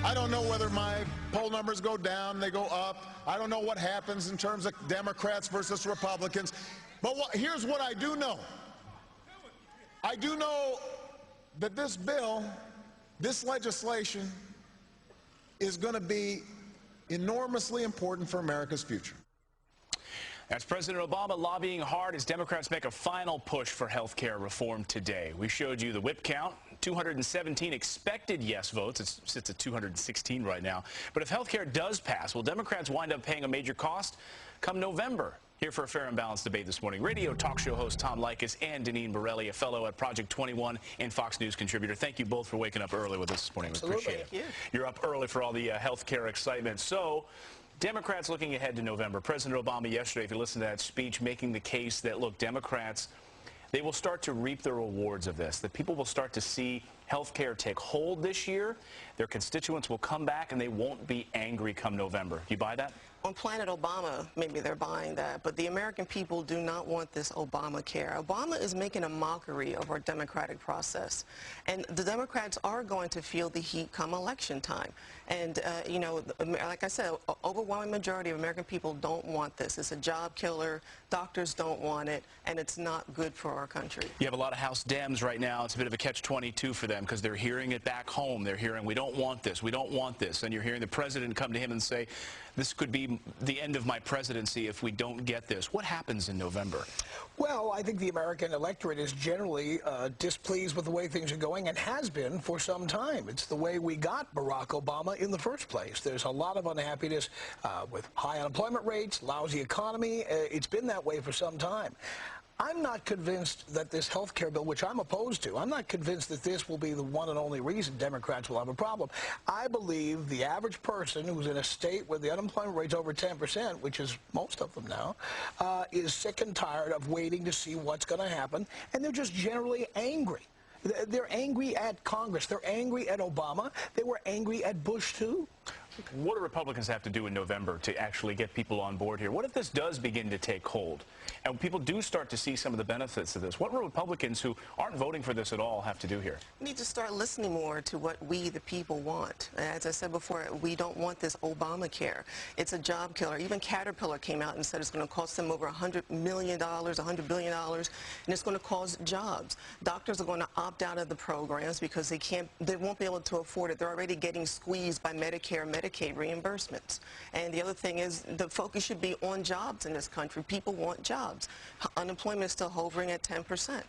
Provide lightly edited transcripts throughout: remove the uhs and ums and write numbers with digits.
I don't know whether my poll numbers go down, they go up. I don't know what happens in terms of Democrats versus Republicans. But here's what I do know. I do know that this bill, this legislation, is going to be enormously important for America's future. That's President Obama lobbying hard as Democrats make a final push for health care reform today. We showed you the whip count, 217 expected yes votes. It sits at 216 right now. But if health care does pass, will Democrats wind up paying a major cost come November? Here for a fair and balanced debate this morning, radio talk show host Tom Leykis and Deneen Borelli, a fellow at Project 21 and Fox News contributor. Thank you both for waking up early with us this morning. We appreciate it. Thank you. You're up early for all the health care excitement. So, Democrats looking ahead to November. President Obama yesterday, if you listen to that speech, making the case that, look, Democrats, they will start to reap the rewards of this, that people will start to see health care take hold this year. Their constituents will come back and they won't be angry come November. Do you buy that? On Planet Obama, maybe they're buying that, but the American people do not want this Obamacare. Obama is making a mockery of our democratic process, and the Democrats are going to feel the heat come election time. And, you know, like I said, overwhelming majority of American people don't want this. It's a job killer. Doctors don't want it, and it's not good for our country. You have a lot of House Dems right now. It's a bit of a catch-22 for them because they're hearing it back home. They're hearing, we don't want this, we don't want this. And you're hearing the president come to him and say, this could be the end of my presidency if we don't get this. What happens in November? Well, I think the American electorate is generally displeased with the way things are going and has been for some time. It's the way we got Barack Obama in the first place. There's a lot of unhappiness with high unemployment rates, lousy economy. It's been that way for some time. I'm not convinced that this health care bill, which I'm opposed to, I'm not convinced that this will be the one and only reason Democrats will have a problem. I believe the average person who's in a state where the unemployment rate's over 10%, which is most of them now, is sick and tired of waiting to see what's going to happen, and they're just generally angry. They're angry at Congress. They're angry at Obama. They were angry at Bush, too. What do Republicans have to do in November to actually get people on board here? What if this does begin to take hold and people do start to see some of the benefits of this? What will Republicans who aren't voting for this at all have to do here? We need to start listening more to what we, the people, want. As I said before, we don't want this Obamacare. It's a job killer. Even Caterpillar came out and said it's going to cost them over $100 million, $100 billion, and it's going to cause jobs. Doctors are going to opt out of the programs because they won't be able to afford it. They're already getting squeezed by Medicare and Medicaid reimbursements. And the other thing is the focus should be on jobs in this country. People want jobs. Unemployment is still hovering at 10%.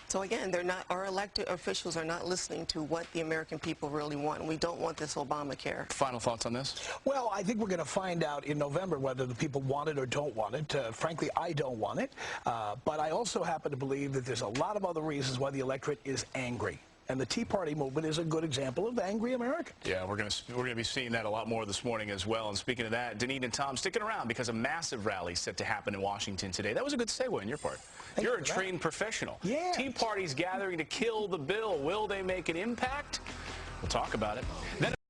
So again, our elected officials are not listening to what the American people really want, and we don't want this Obamacare. Final thoughts on this? Well, I think we're going to find out in November whether the people want it or don't want it. Frankly, I don't want it. But I also happen to believe that there's a lot of other reasons why the electorate is angry. And the Tea Party movement is a good example of angry Americans. Yeah, we're gonna be seeing that a lot more this morning as well. And speaking of that, Deneen and Tom, sticking around because a massive rally is set to happen in Washington today. That was a good segue on your part. You're a trained professional. Yeah. Tea Party's gathering to kill the bill. Will they make an impact? We'll talk about it. Then